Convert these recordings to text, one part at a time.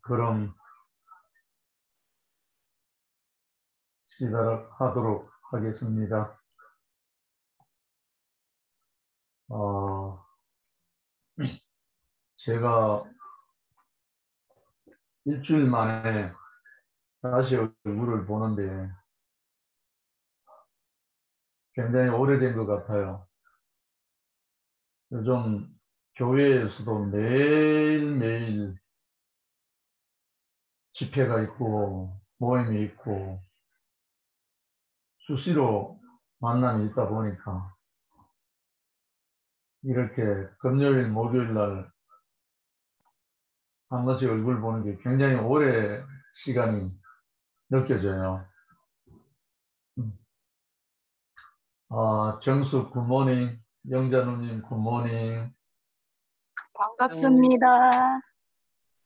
그럼 시작하도록 하겠습니다. 어, 제가 일주일 만에 다시 얼굴을 보는데 굉장히 오래된 것 같아요. 요즘 교회에서도 매일매일 집회가 있고 모임이 있고 수시로 만남이 있다 보니까 이렇게 금요일, 목요일 날 한 번씩 얼굴 보는 게 굉장히 오래 시간이 느껴져요. 정숙 굿모닝, 영자누님 굿모닝. 네, 반갑습니다.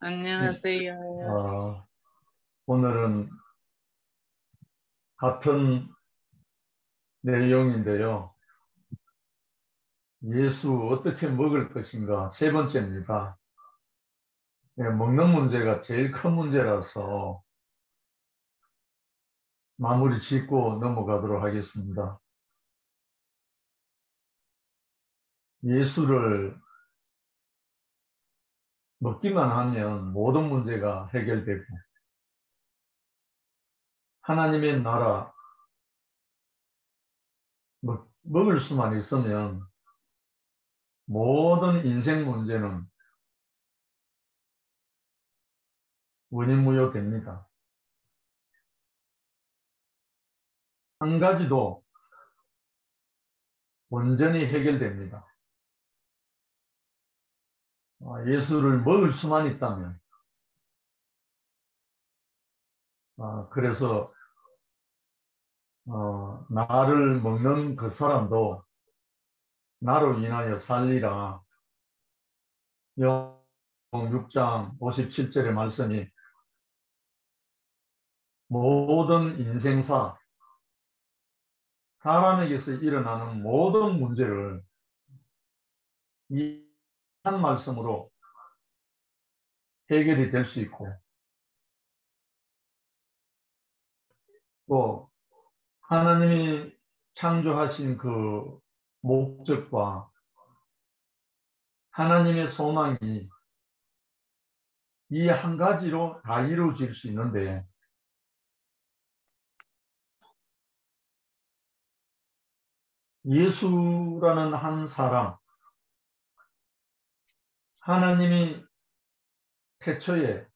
안녕하세요. 오늘은 같은 내용인데요. 예수 어떻게 먹을 것인가 세 번째입니다. 먹는 문제가 제일 큰 문제라서 마무리 짓고 넘어가도록 하겠습니다. 예수를 먹기만 하면 모든 문제가 해결되고 하나님의 나라 먹을 수만 있으면 모든 인생 문제는 원인무효됩니다. 한 가지도 온전히 해결됩니다. 예수를 먹을 수만 있다면. 그래서 나를 먹는 그 사람도 나로 인하여 살리라. 영 6장 57절의 말씀이 모든 인생사, 사람에게서 일어나는 모든 문제를 이 한 말씀으로 해결이 될 수 있고 또 하나님이 창조하신 그 목적과 하나님의 소망이 이 한 가지로 다 이루어질 수 있는데 예수라는 한 사람, 하나님이 태초에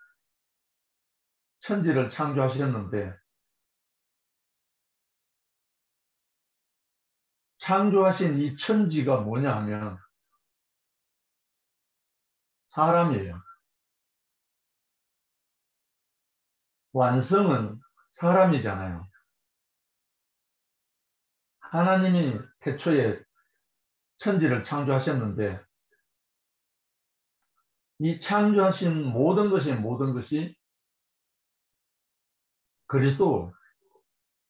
천지를 창조하셨는데 창조하신 이 천지가 뭐냐 하면 사람이에요. 완성은 사람이잖아요. 하나님이 태초에 천지를 창조하셨는데 이 창조하신 모든 것이 그리스도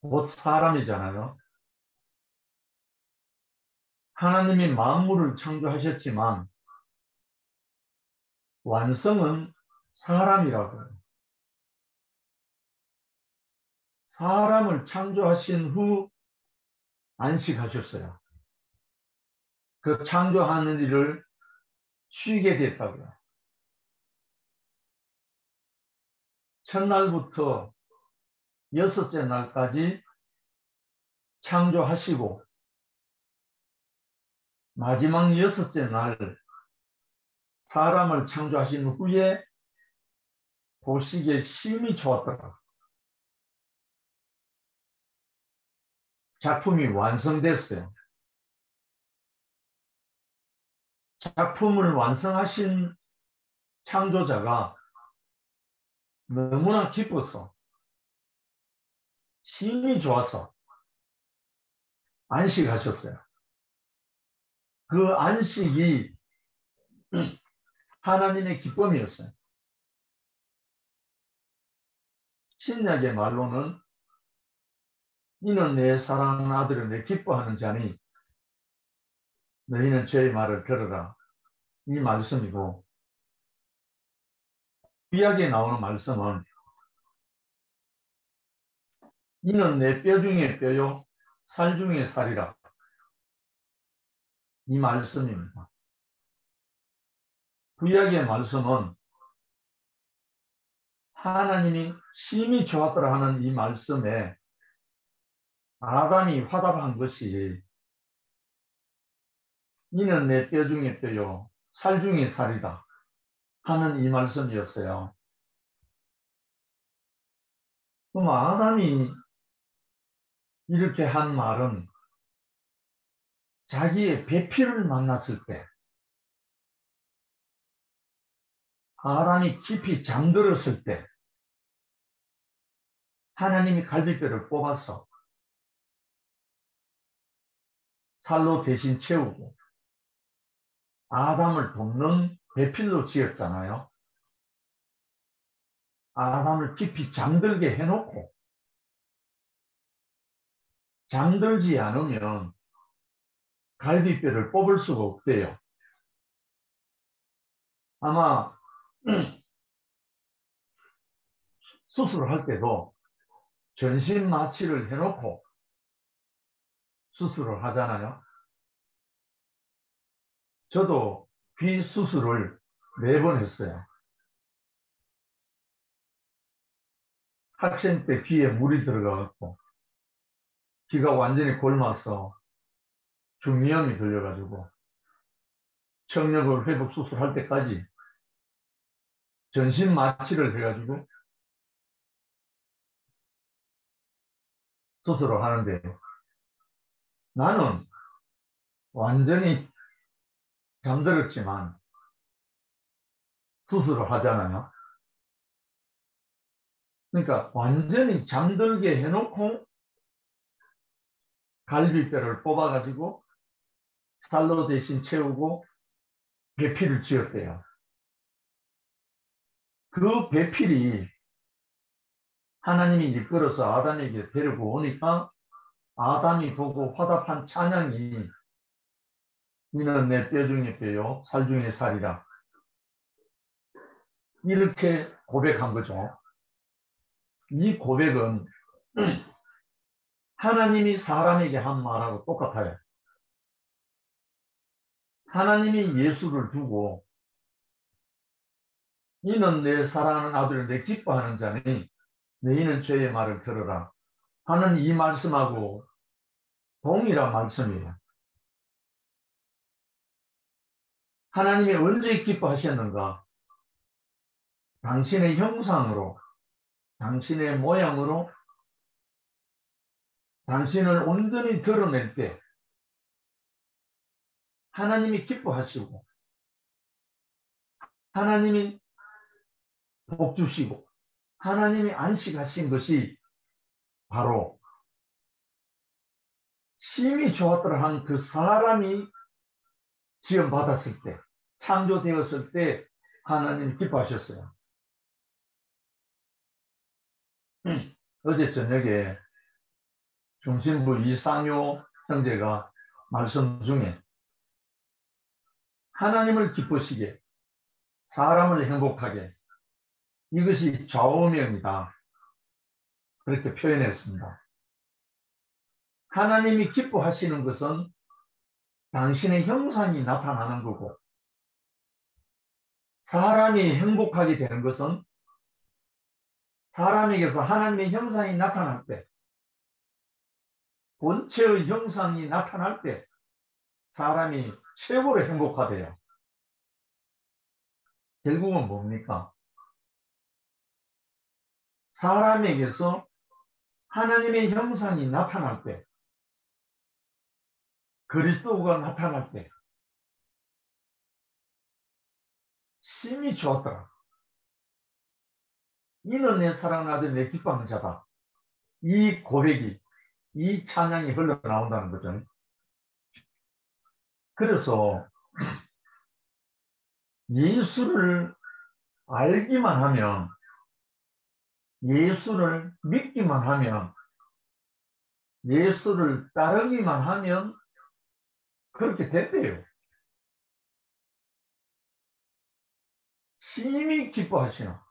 곧 사람이잖아요. 하나님이 만물을 창조하셨지만 완성은 사람이라고요. 사람을 창조하신 후 안식하셨어요. 그 창조하는 일을 쉬게 됐다고요. 첫날부터 여섯째 날까지 창조하시고 마지막 여섯째 날 사람을 창조하신 후에 보시기에 심히 좋았더라. 작품이 완성됐어요. 작품을 완성하신 창조자가 너무나 기뻐서 심히 좋아서 안식하셨어요. 그 안식이 하나님의 기쁨이었어요. 신약의 말로는 이는 내 사랑하는 아들을 내 기뻐하는 자니 너희는 저의 말을 들으라. 이 말씀이고 구약에 나오는 말씀은 이는 내 뼈 중에 뼈요 살 중에 살이라, 이 말씀입니다. 구약의 말씀은 하나님이 심히 좋았더라 하는 이 말씀에 아담이 화답한 것이 이는 내 뼈 중에 뼈요 살 중에 살이다 하는 이 말씀이었어요. 그럼 아담이 이렇게 한 말은 자기의 배필을 만났을 때, 아담이 깊이 잠들었을 때 하나님이 갈비뼈를 뽑아서 살로 대신 채우고 아담을 돕는 배필로 지었잖아요. 아담을 깊이 잠들게 해놓고 잠들지 않으면 갈비뼈를 뽑을 수가 없대요. 아마 수술을 할 때도 전신 마취를 해놓고 수술을 하잖아요. 저도 귀 수술을 4번 했어요. 학생 때 귀에 물이 들어가고 귀가 완전히 골마서 중이염이 걸려가지고 청력을 회복 수술할 때까지 전신 마취를 해가지고 수술을 하는데, 나는 완전히 잠들었지만 수술을 하잖아요. 그러니까 완전히 잠들게 해놓고 갈비뼈를 뽑아가지고 살로 대신 채우고 배필을 쥐었대요. 그 배필이 하나님이 이끌어서 아담에게 데리고 오니까 아담이 보고 화답한 찬양이 이는 내 뼈 중에 뼈요 살 중에 살이라, 이렇게 고백한 거죠. 이 고백은 하나님이 사람에게 한 말하고 똑같아요. 하나님이 예수를 두고 이는 내 사랑하는 아들을 내 기뻐하는 자니 너희는 죄의 말을 들으라 하는 이 말씀하고 동일한 말씀이에요. 하나님이 언제 기뻐하셨는가? 당신의 형상으로, 당신의 모양으로 당신을 온전히 드러낼 때 하나님이 기뻐하시고 하나님이 복 주시고 하나님이 안식하신 것이 바로 심히 좋았더라 한 그 사람이 지음받았을 때, 창조되었을 때 하나님이 기뻐하셨어요. 어제 저녁에 중심부 이상효 형제가 말씀 중에 하나님을 기쁘시게 사람을 행복하게, 이것이 좌우명이다 그렇게 표현했습니다. 하나님이 기뻐하시는 것은 당신의 형상이 나타나는 거고, 사람이 행복하게 되는 것은 사람에게서 하나님의 형상이 나타날 때, 본체의 형상이 나타날 때 사람이 최고로 행복하대요. 결국은 뭡니까? 사람에게서 하나님의 형상이 나타날 때, 그리스도가 나타날 때 심히 좋았더라. 이는 내 사랑하는 아들 내 기뻐하는 자다. 이 고백이, 이 찬양이 흘러나온다는 거죠. 그래서 예수를 알기만 하면, 예수를 믿기만 하면, 예수를 따르기만 하면 그렇게 됐대요. 심히 기뻐하시나.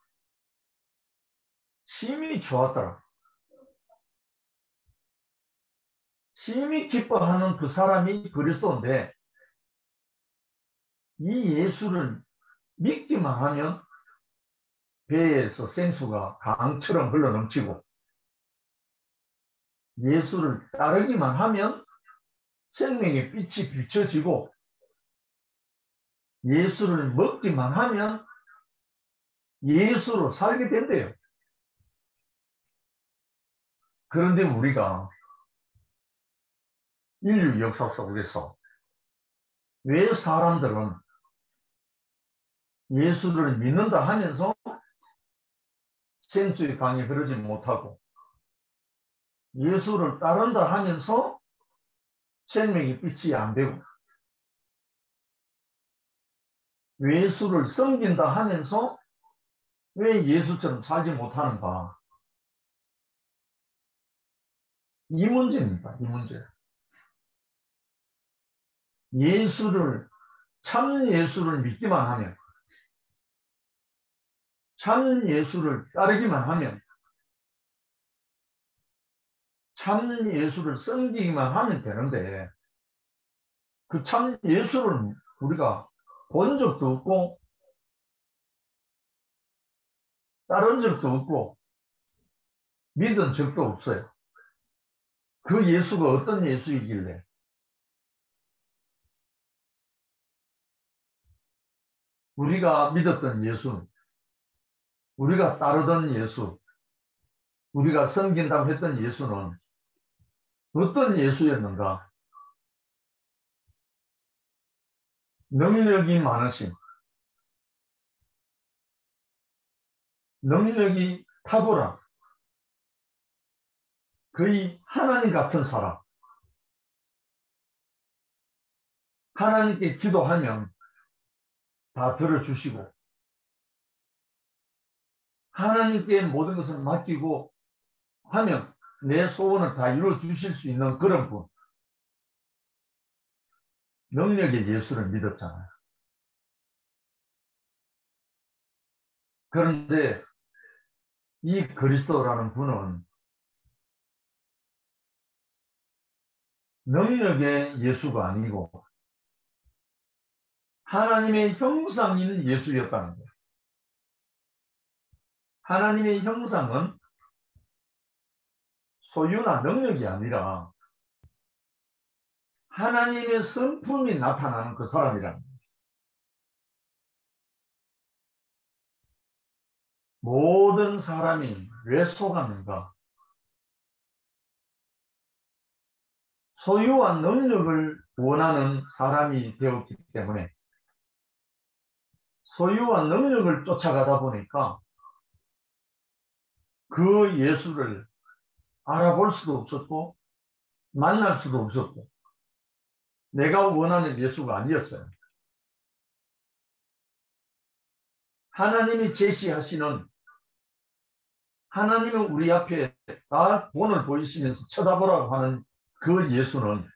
심히 좋았더라. 심히 기뻐하는 그 사람이 그리스도인데 이 예수를 믿기만 하면 배에서 생수가 강처럼 흘러넘치고 예수를 따르기만 하면 생명의 빛이 비춰지고 예수를 먹기만 하면 예수로 살게 된대요. 그런데 우리가 인류 역사 속에서 왜 사람들은 예수를 믿는다 하면서 생수의 강이 흐르지 못하고 예수를 따른다 하면서 생명의 빛이 안 되고 예수를 섬긴다 하면서 왜 예수처럼 살지 못하는가? 이 문제입니다. 이 문제. 예수를 참 예수를 믿기만 하면 참 예수를 따르기만 하면 참 예수를 섬기기만 하면 되는데 그 참 예수를 우리가 본 적도 없고 따른 적도 없고 믿은 적도 없어요. 그 예수가 어떤 예수이길래 우리가 믿었던 예수, 우리가 따르던 예수, 우리가 섬긴다고 했던 예수는 어떤 예수였는가? 능력이 많으신, 능력이 탁월한, 거의 하나님 같은 사람. 하나님께 기도하면 다 들어주시고 하나님께 모든 것을 맡기고 하면 내 소원을 다 이루어 주실 수 있는 그런 분. 능력의 예수를 믿었잖아요. 그런데 이 그리스도라는 분은 능력의 예수가 아니고 하나님의 형상인 예수였다는 거예요. 하나님의 형상은 소유나 능력이 아니라 하나님의 성품이 나타나는 그 사람이라는 거예요. 모든 사람이 왜 속았는가? 소유와 능력을 원하는 사람이 되었기 때문에 소유와 능력을 쫓아가다 보니까 그 예수를 알아볼 수도 없었고 만날 수도 없었고 내가 원하는 예수가 아니었어요. 하나님이 제시하시는 하나님은 우리 앞에 다 본을 보이시면서 쳐다보라고 하는 그 예수는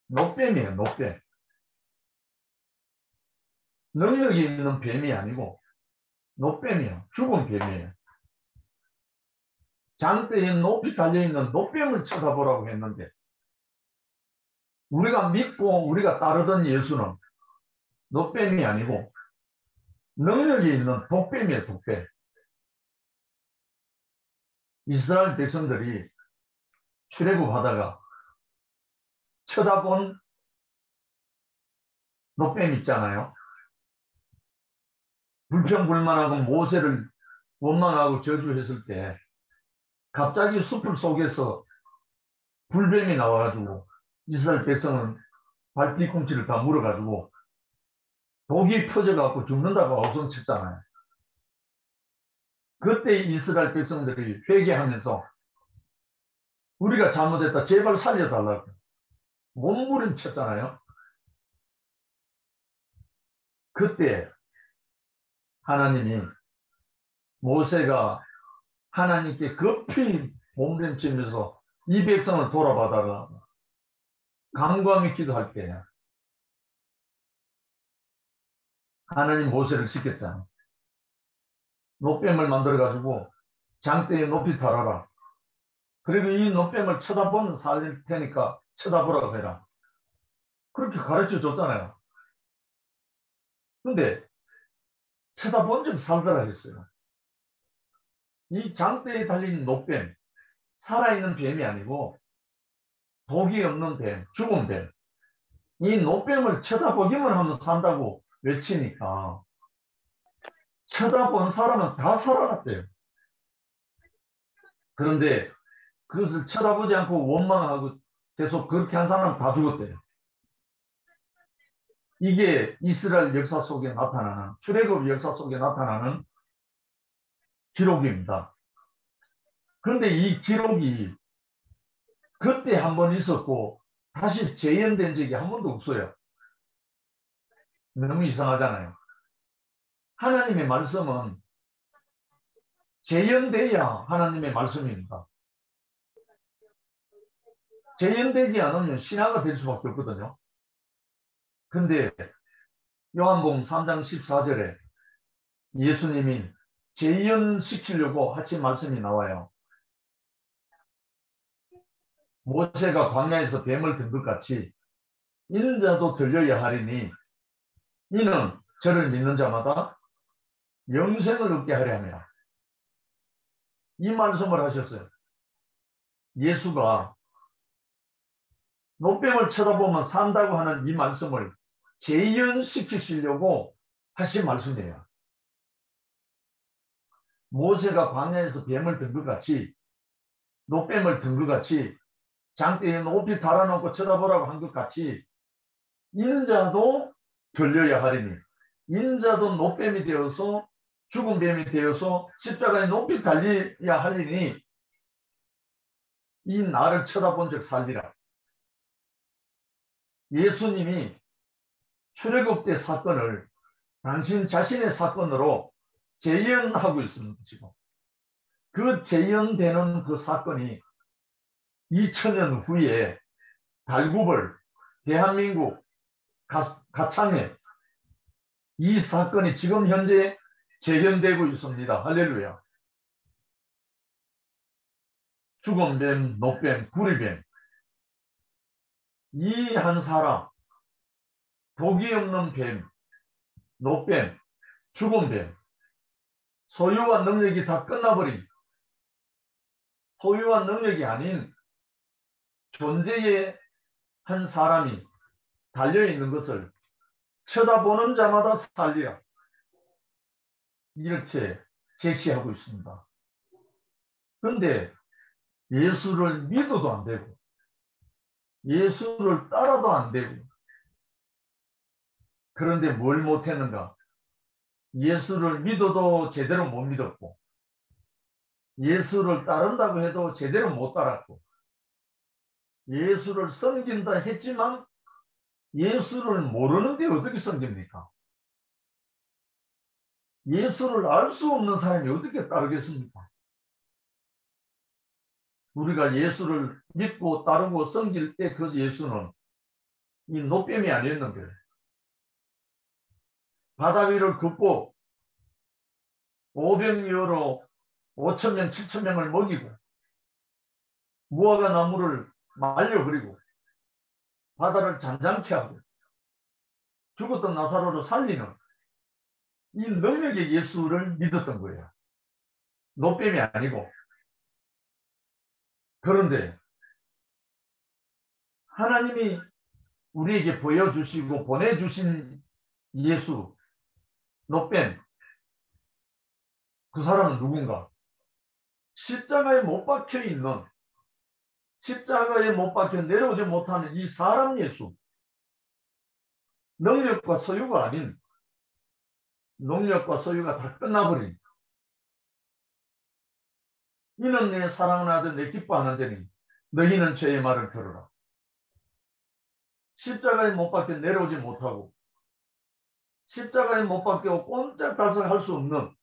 노뱀이에요. 노뱀. 능력이 있는 뱀이 아니고 노뱀이에요. 죽은 뱀이에요. 장대에 높이 달려있는 노뱀을 쳐다보라고 했는데 우리가 믿고 우리가 따르던 예수는 노뱀이 아니고 능력이 있는 독뱀이에요. 독뱀. 이스라엘 백성들이 출애굽하다가 쳐다본 노뱀 있잖아요. 불평불만하고 모세를 원망하고 저주했을 때 갑자기 숲을 속에서 불뱀이 나와가지고 이스라엘 백성은 발 뒤꿈치를 다 물어가지고 독이 퍼져갖고 죽는다고 어성쳤잖아요. 그때 이스라엘 백성들이 회개하면서 우리가 잘못했다 제발 살려달라고 몸부림쳤잖아요. 그때 하나님이 모세가 하나님께 급히 몸부림치면서 이 백성을 돌아봐달라 간구하며 기도할 때 하나님 모세를 시켰잖아요. 노뱀을 만들어가지고 장대에 높이 달아라. 그리고 이 노뱀을 쳐다보면 살릴 테니까 쳐다보라고 해라. 그렇게 가르쳐 줬잖아요. 근데 쳐다본 적 살더라 했어요. 이 장대에 달린 노뱀, 살아있는 뱀이 아니고 독이 없는 뱀, 죽은 뱀. 이 노뱀을 쳐다보기만 하면 산다고 외치니까 쳐다본 사람은 다 살아났대요. 그런데 그것을 쳐다보지 않고 원망하고 계속 그렇게 한 사람은 다 죽었대요. 이게 이스라엘 역사 속에 나타나는, 출애굽 역사 속에 나타나는 기록입니다. 그런데 이 기록이 그때 한 번 있었고 다시 재현된 적이 한 번도 없어요. 너무 이상하잖아요. 하나님의 말씀은 재현돼야 하나님의 말씀입니다. 재현되지 않으면 신화가 될 수밖에 없거든요. 근데 요한복음 3장 14절에 예수님이 재현시키려고 하신 말씀이 나와요. 모세가 광야에서 뱀을 든 것 같이 이는 자도 들려야 하리니 이는 저를 믿는 자마다 영생을 얻게 하려 함이라. 이 말씀을 하셨어요. 예수가 노뱀을 쳐다보면 산다고 하는 이 말씀을 재현시키시려고 하신 말씀이에요. 모세가 광야에서 뱀을 든 것 같이, 노뱀을 든 것 같이, 장대에 높이 달아놓고 쳐다보라고 한 것 같이 인자도 들려야 하리니, 인자도 노뱀이 되어서 죽은 뱀이 되어서 십자가에 높이 달려야 하리니 이 나를 쳐다본 적 살리라. 예수님이 출애굽 때 사건을 당신 자신의 사건으로 재현하고 있습니다. 지금 그 재현되는 그 사건이 2000년 후에 달구벌, 대한민국, 가창에 이 사건이 지금 현재 재현되고 있습니다. 할렐루야. 죽은 뱀, 노뱀, 구리뱀, 이 한 사람, 독이 없는 뱀, 노뱀, 죽은 뱀, 소유와 능력이 다 끝나버린, 소유와 능력이 아닌 존재의 한 사람이 달려있는 것을 쳐다보는 자마다 살리라. 이렇게 제시하고 있습니다. 그런데 예수를 믿어도 안 되고 예수를 따라도 안 되고, 그런데 뭘 못했는가? 예수를 믿어도 제대로 못 믿었고 예수를 따른다고 해도 제대로 못 따랐고 예수를 섬긴다 했지만 예수를 모르는데 어떻게 섬깁니까? 예수를 알 수 없는 사람이 어떻게 따르겠습니까? 우리가 예수를 믿고 따르고 섬길 때 그 예수는 이 노뱀이 아니었는데 바다 위를 걷고 오병이어로 5,000명, 7,000명을 먹이고 무화과 나무를 말려버리고 바다를 잔잔케 하고 죽었던 나사로를 살리는 이 능력의 예수를 믿었던 거예요. 노뱀이 아니고. 그런데 하나님이 우리에게 보여주시고 보내주신 예수, 노뱀, 그 사람은 누군가? 십자가에 못 박혀 있는, 십자가에 못 박혀 내려오지 못하는 이 사람 예수, 능력과 소유가 아닌, 능력과 소유가 다 끝나버린, 이는 내 사랑하는 아들 내 기뻐하는 자니 너희는 죄의 말을 들으라. 십자가에 못 박혀 내려오지 못하고 십자가에 못 박혀 꼼짝달싹할 수 없는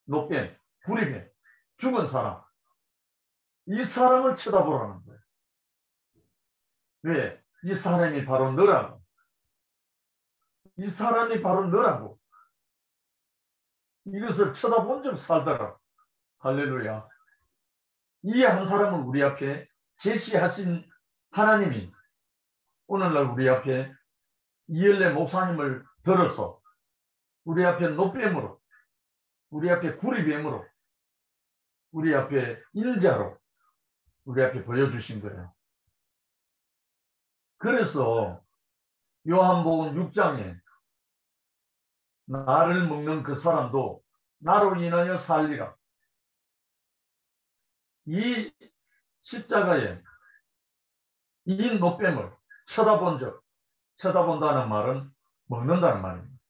노뱀, 구리뱀, 죽은 사람, 이 사람을 쳐다보라는 거예요. 왜? 이 사람이 바로 너라고. 이 사람이 바로 너라고. 이것을 쳐다본 적 살더라. 할렐루야. 이 한 사람을 우리 앞에 제시하신 하나님이 오늘날 우리 앞에 이엘레 목사님을 들어서 우리 앞에 노뱀으로, 우리 앞에 구리뱀으로, 우리 앞에 인자로 우리 앞에 보여주신 거예요. 그래서 요한복음 6장에 나를 먹는 그 사람도 나로 인하여 살리라. 이 십자가에 이 노뱀을 쳐다본다는 말은 먹는다는 말입니다.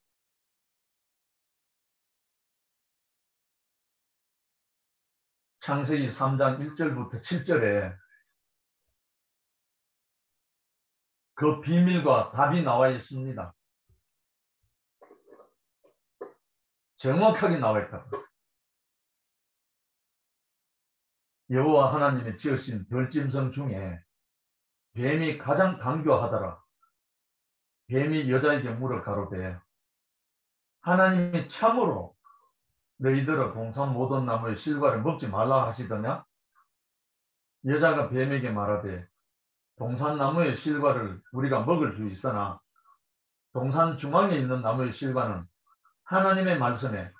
창세기 3장 1절부터 7절에 그 비밀과 답이 나와 있습니다. 정확하게 나와 있다. 여호와 하나님이 지으신 들짐승 중에 뱀이 가장 강교하더라. 뱀이 여자에게 물어 가로되 하나님이 참으로 너희들은 동산 모든 나무의 실과를 먹지 말라 하시더냐? 여자가 뱀에게 말하되 동산 나무의 실과를 우리가 먹을 수 있으나 동산 중앙에 있는 나무의 실과는 하나님의 말씀에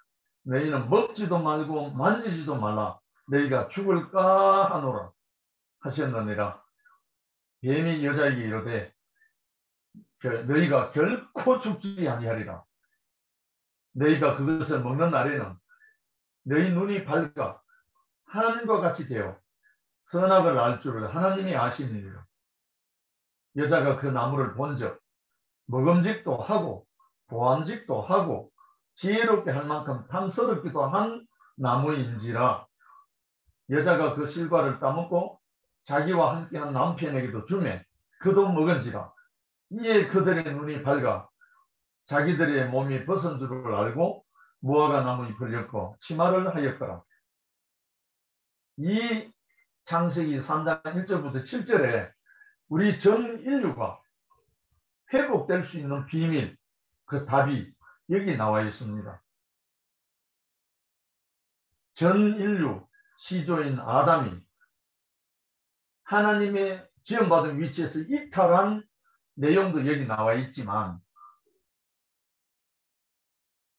너희는 먹지도 말고 만지지도 말라 너희가 죽을까 하노라 하셨느니라. 뱀이 여자에게 이르되 너희가 결코 죽지 아니하리라. 너희가 그것을 먹는 날에는 너희 눈이 밝아 하나님과 같이 되어 선악을 알 줄을 하나님이 아시느니라. 여자가 그 나무를 본즉 먹음직도 하고 보암직도 하고 지혜롭게 할 만큼 탐스럽기도 한 나무인지라. 여자가 그 실과를 따먹고 자기와 함께한 남편에게도 주매 그도 먹은지라. 이에 그들의 눈이 밝아 자기들의 몸이 벗은 줄을 알고 무화과 나무 잎을 엮고 치마를 하였더라. 이 창세기 3장 1절부터 7절에 우리 전 인류가 회복될 수 있는 비밀, 그 답이 여기 나와 있습니다. 전 인류 시조인 아담이 하나님의 지음받은 위치에서 이탈한 내용도 여기 나와 있지만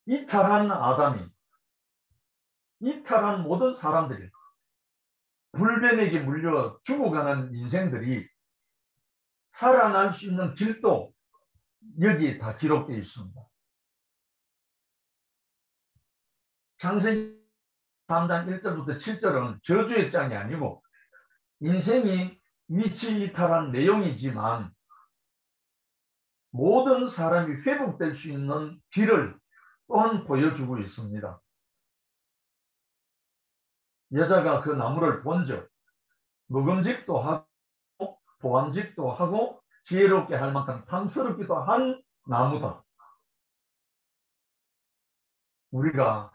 이탈한 아담이 이탈한 모든 사람들이 불변에게 물려 죽어가는 인생들이 살아날 수 있는 길도 여기에 다 기록되어 있습니다. 창세기 3장 1절부터 7절은 저주의 장이 아니고 인생이 위치 이탈한 내용이지만 모든 사람이 회복될 수 있는 길을 또한 보여주고 있습니다. 여자가 그 나무를 본즉 먹음직도 하고 보암직도 하고 지혜롭게 할 만큼 탐스럽기도 한 나무다. 우리가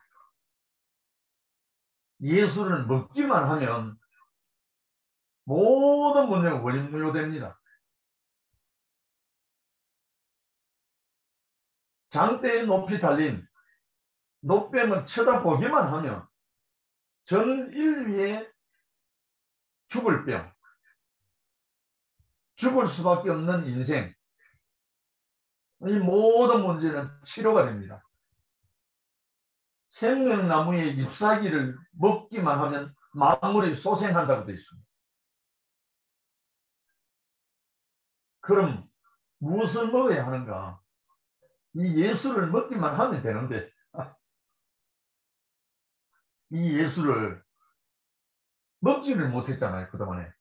예수를 먹기만 하면 모든 문제가 원인무효됩니다. 장대에 높이 달린 노뱀은 쳐다보기만 하면 전 인류의 죽을 병, 죽을 수밖에 없는 인생, 이 모든 문제는 치료가 됩니다. 생명나무의 잎사귀를 먹기만 하면 만물이 소생한다고 되어 있습니다. 그럼 무엇을 먹어야 하는가? 이 예수를 먹기만 하면 되는데 이 예수를 먹지를 못했잖아요. 그동안에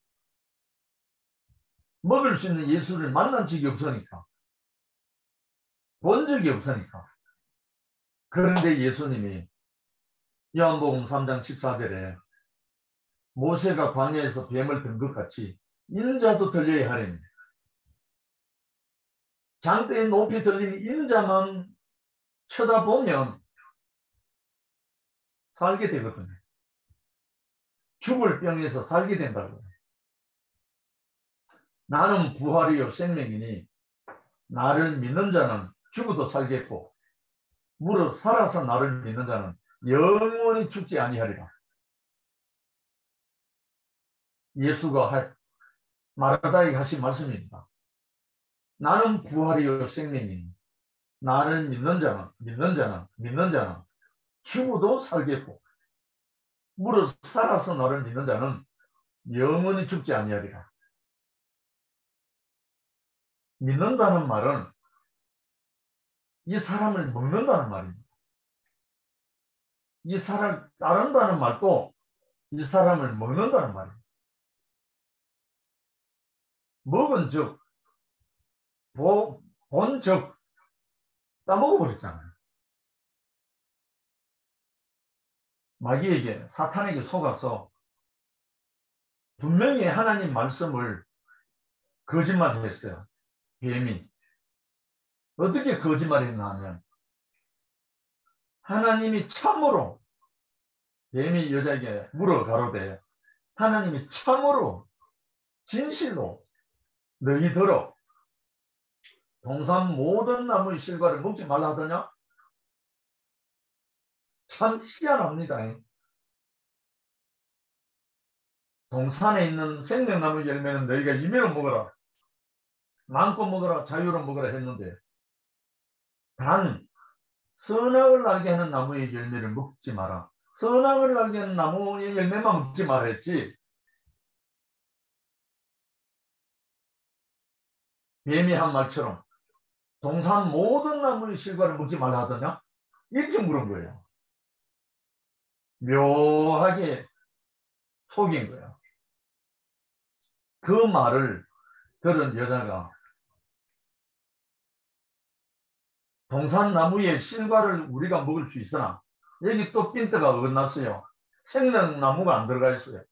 먹을 수 있는 예수를 만난 적이 없으니까, 본 적이 없으니까. 그런데 예수님이 요한복음 3장 14절에 모세가 광야에서 뱀을 든 것 같이 인자도 들려야 하리니 장대에 높이 들린 인자만 쳐다보면 살게 되거든요. 죽을 병에서 살게 된다고요. 나는 부활이요 생명이니 나를 믿는 자는 죽어도 살겠고 무릇 살아서 나를 믿는 자는 영원히 죽지 아니하리라. 예수가 마르다에게 하신 말씀입니다. 나는 부활이요 생명이니 나를 믿는 자는 죽어도 살겠고 무릇 살아서 나를 믿는 자는 영원히 죽지 아니하리라. 믿는다는 말은 이 사람을 먹는다는 말입니다. 이 사람을 따른다는 말도 이 사람을 먹는다는 말입니다. 먹은 즉, 본 즉, 따먹어버렸잖아요. 마귀에게, 사탄에게 속아서 분명히 하나님 말씀을 거짓말했어요. 뱀이. 어떻게 거짓말했나 하면 하나님이 참으로, 뱀이 여자에게 물어 가로되 하나님이 참으로 진실로 너희들어 동산 모든 나무의 실과를 먹지 말라 하더냐? 참 희한합니다. 동산에 있는 생명나무 열매는 너희가 임의로 먹어라. 마음껏 먹어라. 자유로 먹어라 했는데 단 선악을 알게 하는 나무의 열매를 먹지 마라. 선악을 알게 하는 나무의 열매만 먹지 마라 했지. 뱀이 한 말처럼 동산 모든 나무의 실과를 먹지 말라 하더냐? 이렇게 물은 거예요. 묘하게 속인 거예요. 그 말을 들은 여자가 동산나무의 실과를 우리가 먹을 수 있으나 여기 또 핀트가 어긋났어요. 생명나무가 안 들어가 있어요.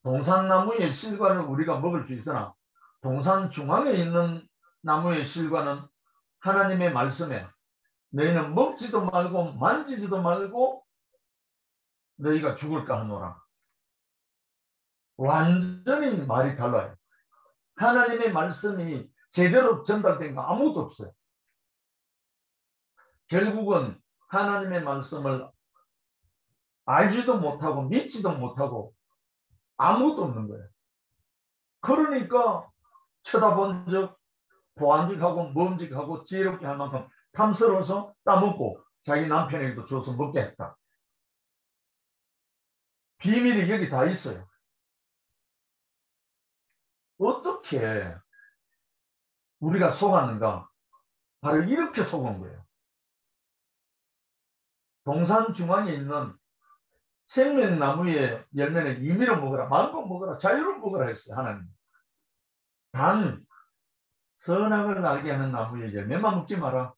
동산나무의 실과를 우리가 먹을 수 있으나 동산 중앙에 있는 나무의 실과는 하나님의 말씀에 너희는 먹지도 말고 만지지도 말고 너희가 죽을까 하노라. 완전히 말이 달라요. 하나님의 말씀이 제대로 전달된 거 아무것도 없어요. 결국은 하나님의 말씀을 알지도 못하고 믿지도 못하고 아무것도 없는 거예요. 그러니까 쳐다본 적 보안직하고 먼직하고 지혜롭게 할 만큼 탐스러워서 따먹고 자기 남편에게도 줘서 먹게 했다. 비밀이 여기 다 있어요. 어떻게 우리가 속았는가? 바로 이렇게 속은 거예요. 동산 중앙에 있는 생명나무의 열매는 임의로 먹어라. 마음껏 먹어라. 자유로 먹어라 했어요. 하나님. 단 선악을 알게 하는 나무의 열매만 먹지 마라.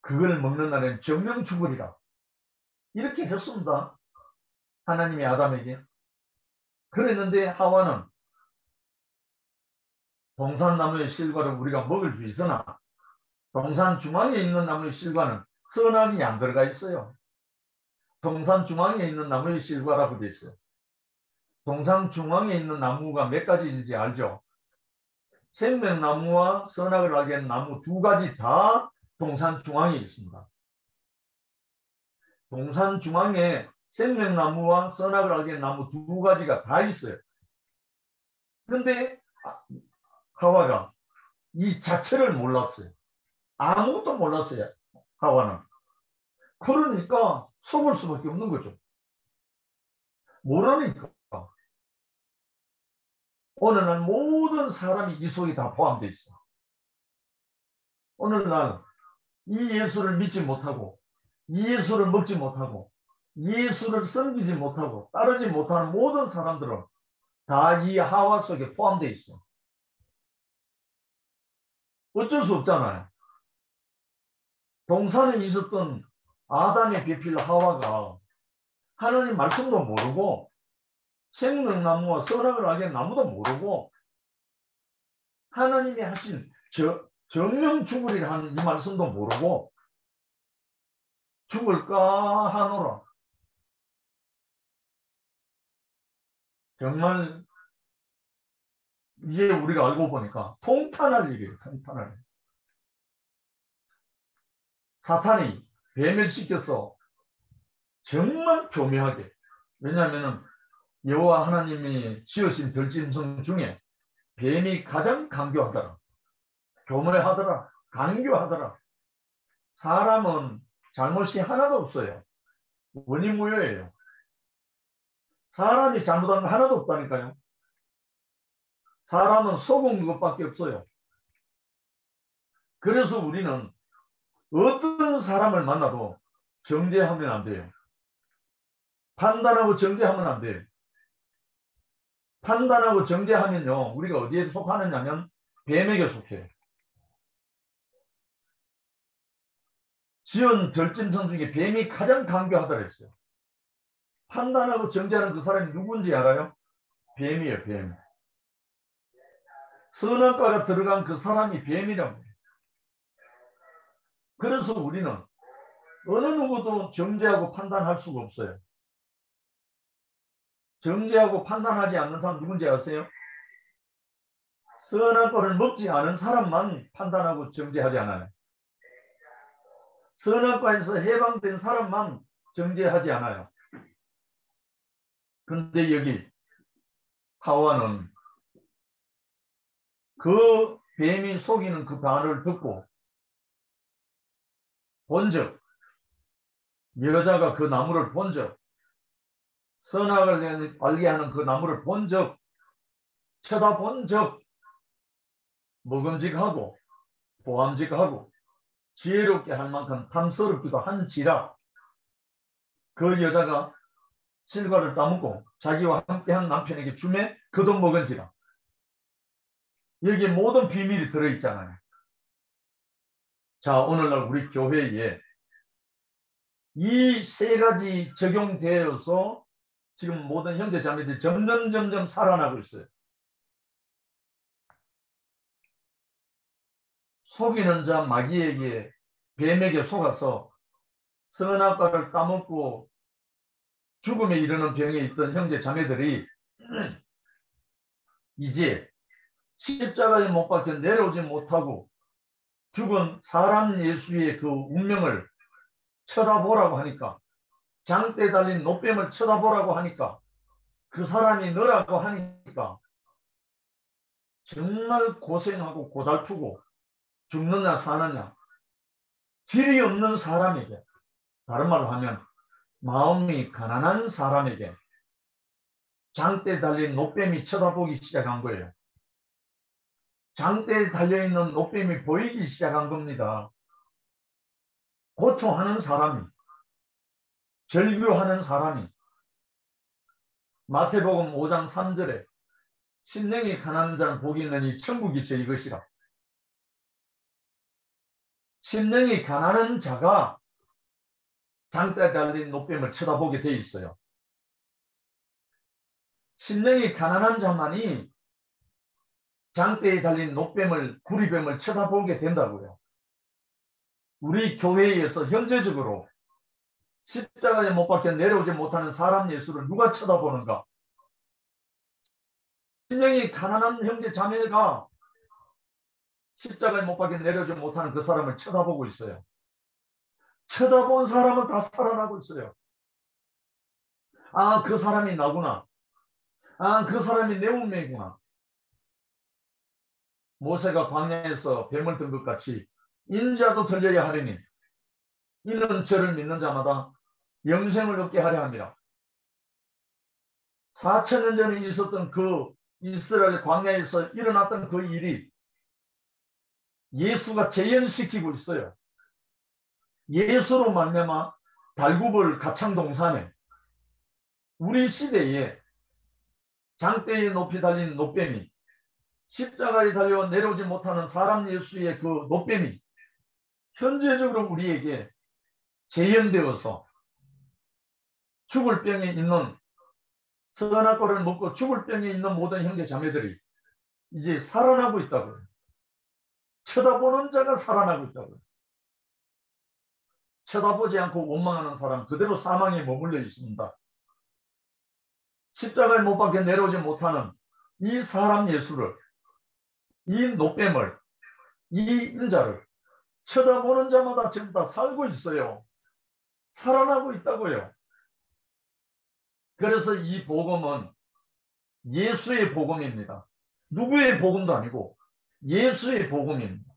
그걸 먹는 날엔 정령 죽으리라. 이렇게 했습니다. 하나님이 아담에게. 그랬는데 하와는 동산나무의 실과를 우리가 먹을 수 있으나 동산 중앙에 있는 나무의 실과는 선악이 안 들어가 있어요. 동산 중앙에 있는 나무의 실과라고 되어 있어요. 동산 중앙에 있는 나무가 몇 가지인지 알죠? 생명나무와 선악을 알게 하는 나무 두 가지 다 동산 중앙에 있습니다. 동산 중앙에 생명나무와 선악을 알게 하는 나무 두 가지가 다 있어요. 그런데 하와가 이 자체를 몰랐어요. 아무것도 몰랐어요. 하와는. 그러니까 속을 수밖에 없는 거죠. 모르니까. 오늘날 모든 사람이 이 속에 다 포함되어 있어. 오늘날 이 예수를 믿지 못하고 이 예수를 먹지 못하고 예수를 섬기지 못하고 따르지 못하는 모든 사람들은 다 이 하와 속에 포함되어 있어. 어쩔 수 없잖아요. 동산에 있었던 아담의 배필 하와가 하나님 말씀도 모르고 생명나무와 선악을 알게 하는 나무도 모르고 하나님이 하신 정령 죽으리라 하는 이 말씀도 모르고 죽을까 하노라. 정말 이제 우리가 알고 보니까 통탄할 일이에요. 통탄할 일. 사탄이 뱀을 시켜서 정말 교묘하게. 왜냐하면 여호와 하나님이 지으신 들짐승 중에 뱀이 가장 강교하더라. 교묘하더라. 강교하더라. 사람은 잘못이 하나도 없어요. 원인무효예요. 사람이 잘못한 거 하나도 없다니까요. 사람은 속은 것밖에 없어요. 그래서 우리는 어떤 사람을 만나도 정죄하면 안 돼요. 판단하고 정죄하면 안 돼요. 판단하고 정죄하면요, 우리가 어디에 속하느냐면 뱀에게 속해요. 지은 들짐승 중에 뱀이 가장 강교하다고 했어요. 판단하고 정죄하는 그 사람이 누군지 알아요? 뱀이에요, 뱀. 선악과가 들어간 그 사람이 뱀이라고 해요. 그래서 우리는 어느 누구도 정죄하고 판단할 수가 없어요. 정죄하고 판단하지 않는 사람 누군지 아세요? 선악과를 먹지 않은 사람만 판단하고 정죄하지 않아요. 선악과에서 해방된 사람만 정죄하지 않아요. 그런데 여기 하와는 그 뱀이 속이는 그 말을 듣고 본즉, 여자가 그 나무를 본즉, 선악을 알게 하는 그 나무를 본즉, 쳐다본즉 먹음직하고 보암직하고 지혜롭게 할 만큼 탐스럽기도 한지라 그 여자가 실과를 따먹고 자기와 함께한 남편에게 주매 그도 먹은지라. 여기에 모든 비밀이 들어있잖아요. 자, 오늘날 우리 교회에 이 세 가지 적용되어서 지금 모든 형제 자매들이 점점 살아나고 있어요. 속이는 자 마귀에게, 뱀에게 속아서 선악과를 따먹고 죽음에 이르는 병에 있던 형제 자매들이 이제 십자가에 못 박혀 내려오지 못하고 죽은 사람 예수의 그 운명을 쳐다보라고 하니까, 장대에 달린 노뱀을 쳐다보라고 하니까, 그 사람이 너라고 하니까 정말 고생하고 고달프고 죽느냐 사느냐 길이 없는 사람에게, 다른 말로 하면 마음이 가난한 사람에게 장대에 달린 노뱀이 쳐다보기 시작한 거예요. 장대에 달려있는 노뱀이 보이기 시작한 겁니다. 고통하는 사람이, 절규하는 사람이, 마태복음 5장 3절에 심령이 가난한 자는 복이 있느니 천국이 제 이것이라. 심령이 가난한 자가 장대에 달린 노뱀을 쳐다보게 돼 있어요. 심령이 가난한 자만이 장대에 달린 노뱀을, 구리뱀을 쳐다보게 된다고요. 우리 교회에서 현재적으로 십자가에 못 박혀 내려오지 못하는 사람 예수를 누가 쳐다보는가? 심령이 가난한 형제 자매가 십자가에 못 박혀 내려오지 못하는 그 사람을 쳐다보고 있어요. 쳐다본 사람은 다 살아나고 있어요. 아, 그 사람이 나구나. 아, 그 사람이 내 운명이구나. 모세가 광야에서 뱀을 든 것 같이 인자도 들려야 하리니 이는 저를 믿는 자마다 영생을 얻게 하려 합니다. 4,000년 전에 있었던 그 이스라엘 광야에서 일어났던 그 일이 예수가 재현시키고 있어요. 예수로 말미암아 달구벌 가창동산에 우리 시대에 장대에 높이 달린 노뱀이, 십자가에 달려 내려오지 못하는 사람 예수의 그 노뱀이 현재적으로 우리에게 재현되어서 죽을 병에 있는, 선악과를 먹고 죽을 병에 있는 모든 형제 자매들이 이제 살아나고 있다고요. 쳐다보는 자가 살아나고 있다고요. 쳐다보지 않고 원망하는 사람 그대로 사망에 머물러 있습니다. 십자가에 못 박혀 내려오지 못하는 이 사람 예수를, 이 노뱀을, 이 인자를 쳐다보는 자마다 지금 다 살고 있어요. 살아나고 있다고요. 그래서 이 복음은 예수의 복음입니다. 누구의 복음도 아니고 예수의 복음입니다.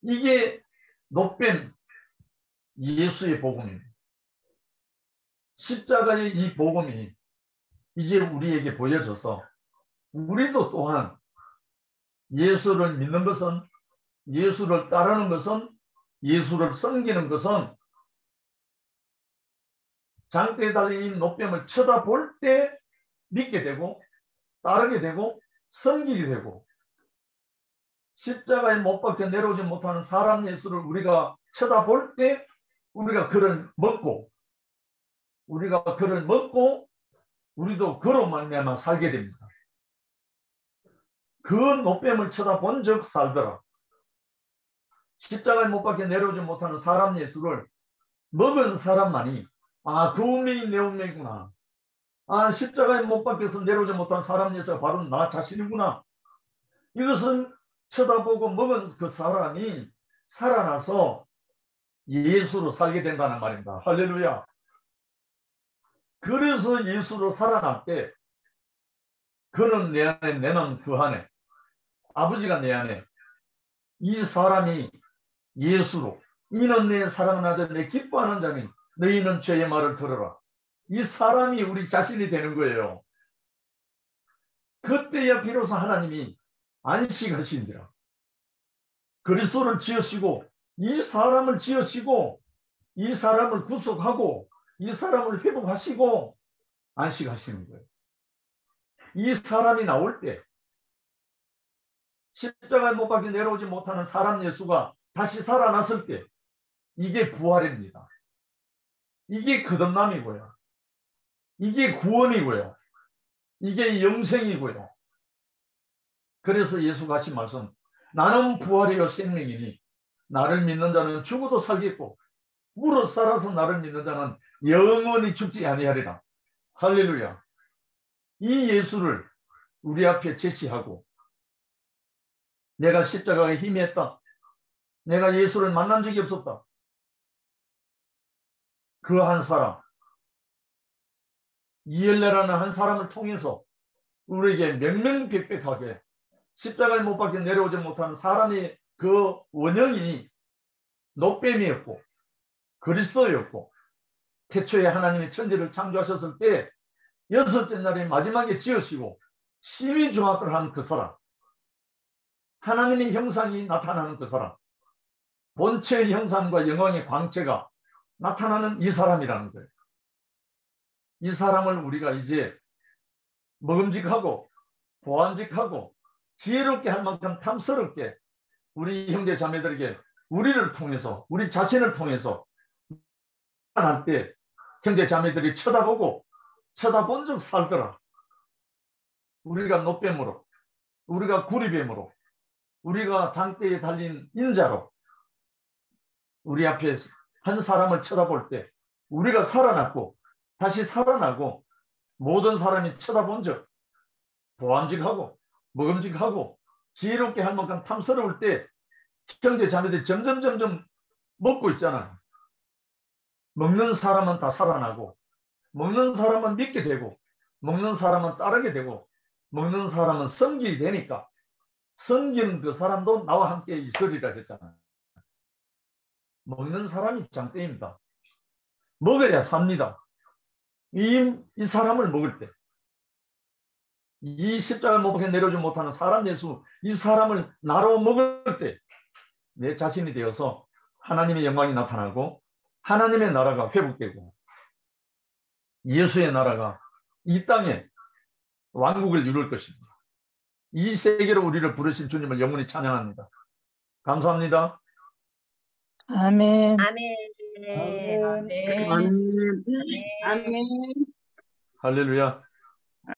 이게 높뱀 예수의 복음입니다. 십자가의 이 복음이 이제 우리에게 보여져서 우리도 또한 예수를 믿는 것은, 예수를 따르는 것은, 예수를 섬기는 것은 장대에 달린 이 높뱀을 쳐다볼 때 믿게 되고 따르게 되고 섬기게 되고, 십자가에 못 박혀 내려오지 못하는 사람 예수를 우리가 쳐다볼 때 우리가 그를 먹고, 우리도 그로 말미암아 살게 됩니다. 그 높뱀을 쳐다본 적 살더라. 십자가에 못 박혀 내려오지 못하는 사람 예수를 먹은 사람만이 그 운명이 내 운명이구나. 십자가에 못 박혀서 내려오지 못한 사람 예수가 바로 나 자신이구나. 이것은 쳐다보고 먹은 그 사람이 살아나서 예수로 살게 된다는 말입니다. 할렐루야. 그래서 예수로 살아날 때 그는 내 안에, 내는 그 안에, 아버지가 내 안에, 이 사람이 예수로, 이는 내 사랑하는 아들, 내 기뻐하는 자니 너희는 죄의 말을 들어라. 이 사람이 우리 자신이 되는 거예요. 그때야 비로소 하나님이 안식하신지라. 그리스도를 지으시고 이 사람을 지으시고 이 사람을 구속하고 이 사람을 회복하시고 안식하시는 거예요. 이 사람이 나올 때, 십자가에 못 박혀 내려오지 못하는 사람 예수가 다시 살아났을 때, 이게 부활입니다. 이게 거듭남이고요. 이게 구원이고요. 이게 영생이고요. 그래서 예수가 하신 말씀, 나는 부활이요 생명이니 나를 믿는 자는 죽어도 살겠고 무릇 살아서 나를 믿는 자는 영원히 죽지 아니하리라. 할렐루야. 이 예수를 우리 앞에 제시하고, 내가 십자가에 힘했다, 내가 예수를 만난 적이 없었다, 그 한 사람, 이엘레라는 한 사람을 통해서 우리에게 명명백백하게 십자가에 못 박혀 내려오지 못하는 사람의 그 원형이 높뱀이었고 그리스도였고, 태초에 하나님이 천지를 창조하셨을 때 여섯째 날에 마지막에 지으시고 심의종합을 한 그 사람, 하나님의 형상이 나타나는 그 사람, 본체의 형상과 영광의 광채가 나타나는 이 사람이라는 거예요. 이 사람을 우리가 이제 먹음직하고 보안직하고 지혜롭게 할 만큼 탐스럽게 우리 형제 자매들에게 우리를 통해서, 우리 자신을 통해서 할 때 형제 자매들이 쳐다보고 쳐다본 적 살더라. 우리가 노뱀으로, 우리가 구리뱀으로, 우리가 장대에 달린 인자로 우리 앞에 한 사람을 쳐다볼 때 우리가 살아났고 다시 살아나고, 모든 사람이 쳐다본 적 보암직하고 먹음직하고 지혜롭게 할 만큼 탐스러울 때 형제 자매들이 점점 먹고 있잖아요. 먹는 사람은 다 살아나고, 먹는 사람은 믿게 되고, 먹는 사람은 따르게 되고, 먹는 사람은 섬기게 되니까 섬기는 그 사람도 나와 함께 있으리라 했잖아요. 먹는 사람이 장대입니다. 먹어야 삽니다. 이 사람을 먹을 때, 이 십자가를 못 박혀 내려오지 못하는 사람 예수, 이 사람을 나로 먹을 때 내 자신이 되어서 하나님의 영광이 나타나고 하나님의 나라가 회복되고 예수의 나라가 이 땅에 왕국을 이룰 것입니다. 이 세계로 우리를 부르신 주님을 영원히 찬양합니다. 감사합니다. 아멘. 아멘. 아멘. 아멘. 아멘. 할렐루야.